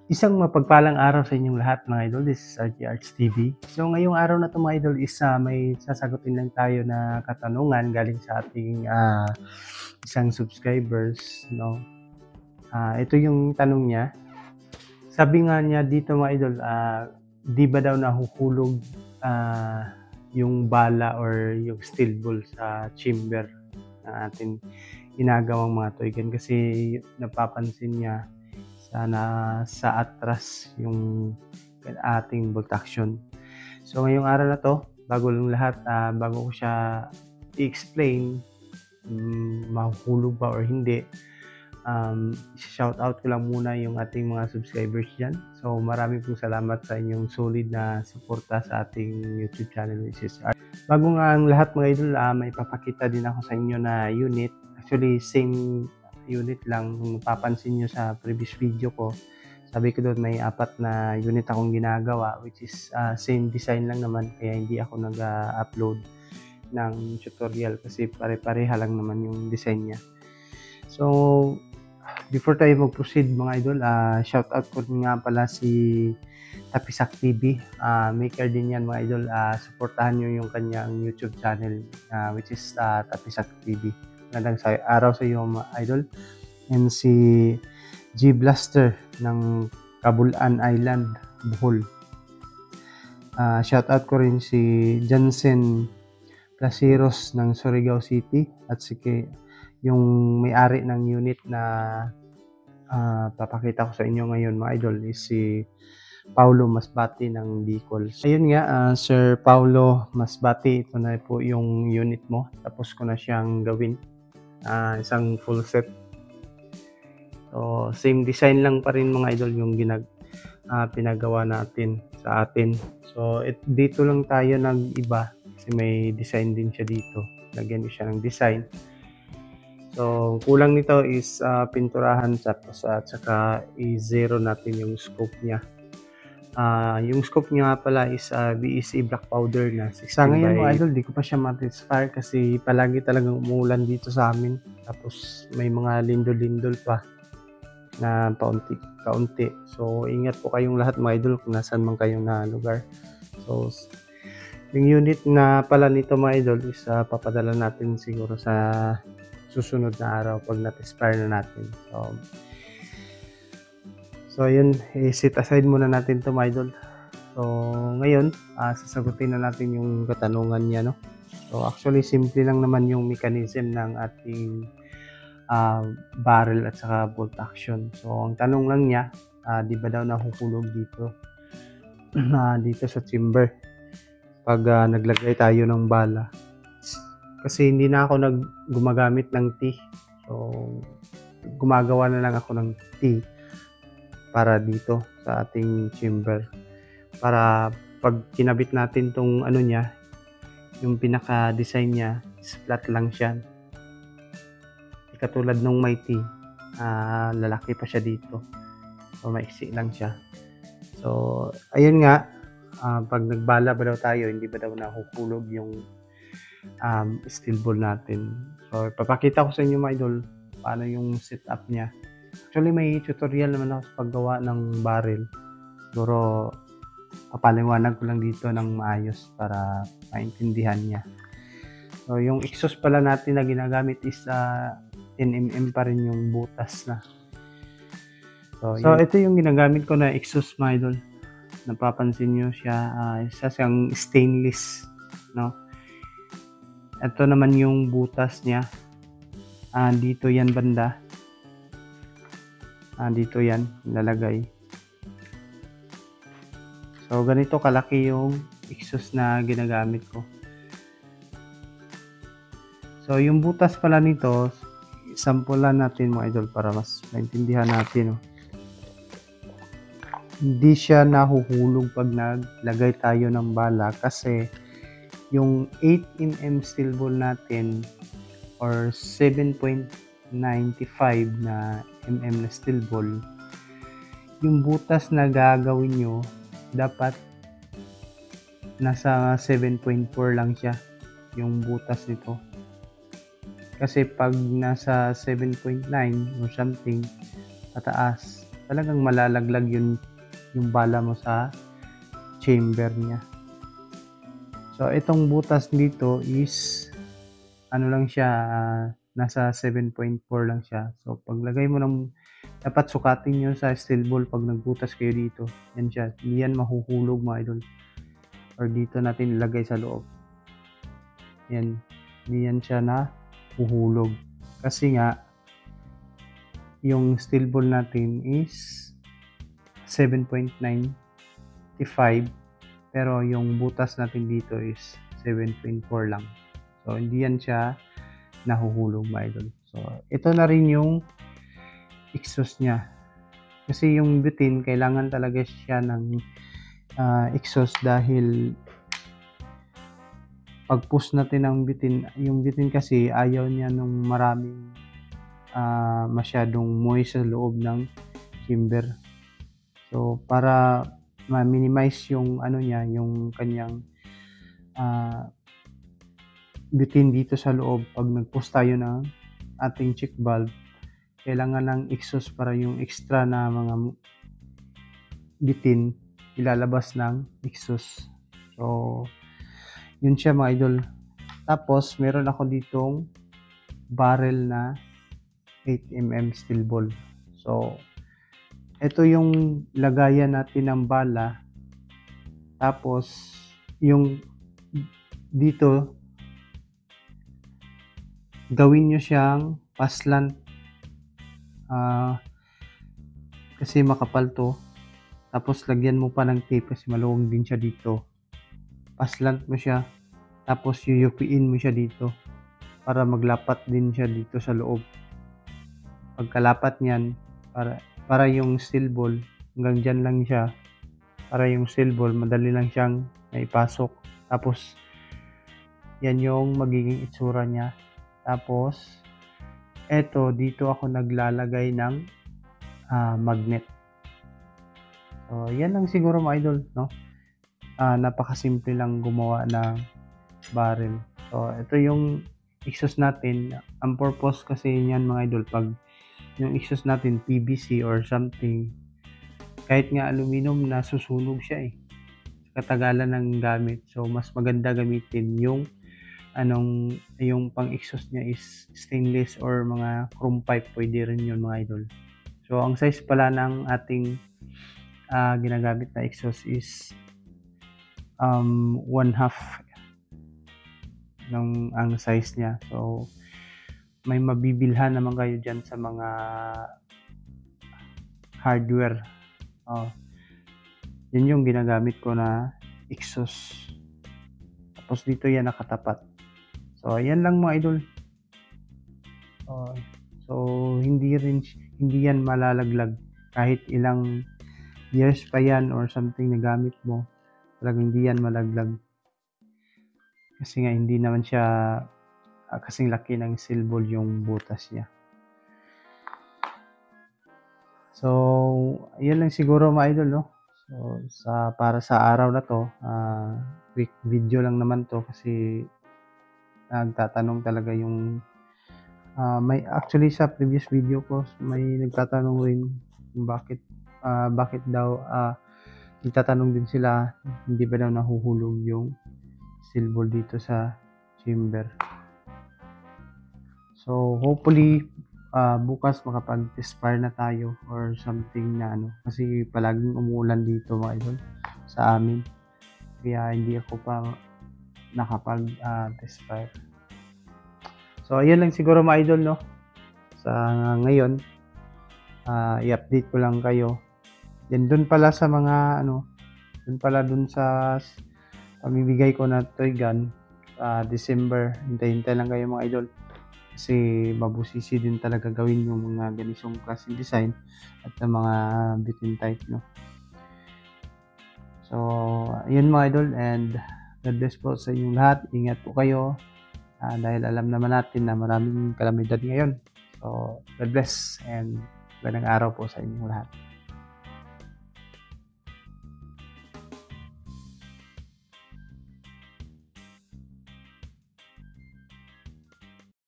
Isang mapagpalang araw sa inyong lahat mga idol. This is RG Arts TV. So ngayong araw na to mga idol is may sasagutin lang tayo na katanungan galing sa ating isang subscribers, no. Ito yung tanong niya. Sabi nga niya dito mga idol, di ba daw nahuhulog yung bala or yung steel ball sa chamber na ating ginagawang mga toy gun, kasi napapansin niya sa atras yung ating bolt action. So ngayong araw na to, bago lang lahat, bago ko siya i-explain mahuhulog ba or hindi, shout out ko lang muna yung ating mga subscribers dyan. So maraming pong salamat sa inyong solid na suporta sa ating YouTube channel, which is bago nga ang lahat mga idol, may papakita din ako sa inyo na unit. Actually same unit lang. Kung mapapansin nyo sa previous video ko, sabi ko doon may 4 na unit akong ginagawa, which is same design lang naman, kaya hindi ako nag-upload ng tutorial kasi pare-pareha lang naman yung design niya. So before tayo mag-proceed mga idol, shout out ko nga pala si Tapisak TV, maker din yan mga idol. Supportahan nyo yung kanyang YouTube channel, which is Tapisak TV. Magandang araw sa iyo mga idol. And si G Blaster ng Cabulan Island, Bohol. Shout out ko rin si Jansen Placeros ng Surigao City, at yung may-ari ng unit na papakita ko sa inyo ngayon mga idol is si Paulo Masbati ng Bicol. Ayun nga, Sir Paulo Masbati, ito na po yung unit mo. Tapos ko na siyang gawin. Isang full set. So same design lang pa rin mga idol yung pinagawa natin sa atin. So dito lang tayo nag-iba kasi may design din siya dito. Lagyan ko siya ng design. So kulang nito is pinturahan, tapos at saka i-zero natin yung scope niya. Yung scope niya pala is BEC black powder na 16 sa ngayon mga idol, di ko pa siya ma-transfer kasi palagi talagang umuulan dito sa amin. Tapos may mga lindol-lindol pa na kaunti. So ingat po kayong lahat mga idol kung nasaan man kayong na lugar. So yung unit na pala nito mga idol is papadala natin siguro sa susunod na araw pag na-transfer na natin. So yun, set aside muna natin to mga idol. So ngayon, sasagutin na natin yung katanungan niya, no? So actually simple lang naman yung mechanism ng ating barrel at saka bolt action. So ang tanong lang niya, di ba daw nahuhulog dito dito sa chamber pag naglagay tayo ng bala? Kasi hindi na ako gumagamit ng T. So gumagawa na lang ako ng T para dito sa ating chamber, para pag kinabit natin tong ano niya, yung pinaka design niya is flat lang siya, katulad nung Mighty, lalaki pa siya dito, so maiksi lang siya. So ayun nga, pag nagbala ba daw tayo, hindi ba daw nahuhulog yung steel ball natin? So papakita ko sa inyo mga idol paano yung setup niya. Actually may tutorial naman ako sa paggawa ng barrel, siguro papaliwanag ko lang dito ng maayos para maintindihan niya. So yung exhaust pala natin na ginagamit is 10mm pa rin yung butas na. So ito yung ginagamit ko na exhaust mga idol. Napapansin nyo siya, isa siyang stainless, no? Ito naman yung butas niya, dito yan banda. Dito yan lalagay. So ganito kalaki yung exhaust na ginagamit ko. So yung butas pala nito, sampulan natin mga idol para mas maintindihan natin, no? Hindi siya nahuhulog pag naglagay tayo ng bala kasi yung 8mm steel ball natin or 7.95 na mm na steel ball, yung butas na gagawin nyo dapat nasa 7.4 lang siya yung butas nito, kasi pag nasa 7.9 or something pataas, talagang malalaglag yung bala mo sa chamber niya. So itong butas dito is ano lang siya, nasa 7.4 lang siya. So paglagay mo dapat sukatin nyo sa steel ball pag nagbutas kayo dito. Yan siya, hindi yan mahuhulog mga idol. Or dito natin ilagay sa loob. Yan, hindi yan siya na huhulog. Kasi nga, yung steel ball natin is 7.95, pero yung butas natin dito is 7.4 lang. So hindi yan siya nahuhulog mga idol. So ito na rin yung exhaust niya. Kasi yung butane, kailangan talaga siya ng exhaust dahil pag push natin ng butane, yung butane kasi ayaw niya nung maraming masyadong moist sa loob ng chamber. So para ma-minimize yung ano niya, yung kanyang butane dito sa loob, pag nag-push tayo ng ating check valve, kailangan ng exhaust para yung extra na mga butane ilalabas ng exhaust. So yun siya mga idol. Tapos meron ako ditong barrel na 8mm steel ball. So ito yung lagayan natin ng bala. Tapos yung dito gawin nyo siyang paslant, kasi makapal to. Tapos lagyan mo pa ng tape kasi maluwag din siya dito. Paslant mo siya, tapos yuyupiin mo siya dito para maglapat din siya dito sa loob. Pagkalapat niyan, para yung steel ball hanggang dyan lang siya, para yung steel ball madali lang siyang naipasok. Tapos yan yung magiging itsura niya. Tapos eto, dito ako naglalagay ng magnet. So yan lang siguro mga idol, no? Napakasimple lang gumawa ng barrel. So ito yung exhaust natin. Ang purpose kasi niyan mga idol, pag yung exhaust natin PVC or something, kahit nga aluminum, nasusunog siya katagalan ng gamit. So mas maganda gamitin yung yung pang exhaust niya is stainless or mga chrome pipe, pwede rin yun mga idol. So ang size pala ng ating ginagamit na exhaust is 1/2 ng ang size niya. So may mabibilhan naman kayo dyan sa mga hardware. Yun yung ginagamit ko na exhaust. Tapos dito yan nakatapat. So ayan lang mga idol. So hindi yan malalaglag kahit ilang years pa yan or something na gamit mo, talagang hindi yan malaglag. Kasi nga hindi naman siya kasing laki ng steel ball yung butas niya. So ayan lang siguro mga idol, no? So para sa araw na to, quick video lang naman to kasi nagtatanong talaga yung may actually sa previous video ko may nagtatanong rin kung bakit daw nagtatanong din sila, hindi ba daw nahuhulog yung steel ball dito sa chamber. So hopefully bukas makapag-test-fire na tayo or something na kasi palaging umuulan dito mga idol sa amin, kaya hindi ako pa nakapag-test-fire. So ayan lang siguro mga idol, no? Sa ngayon i-update ko lang kayo. Then dun pala sa mga dun sa pamibigay ko na toy gun December, hintay lang kayo mga idol. Kasi mabusisi din talaga gawin yung mga ganitong klaseng design at ng mga butane type, no? So ayun mga idol, and God bless po sa inyong lahat. Ingat po kayo dahil alam naman natin na maraming kalamidad ngayon. So God bless and magandang araw po sa inyong lahat.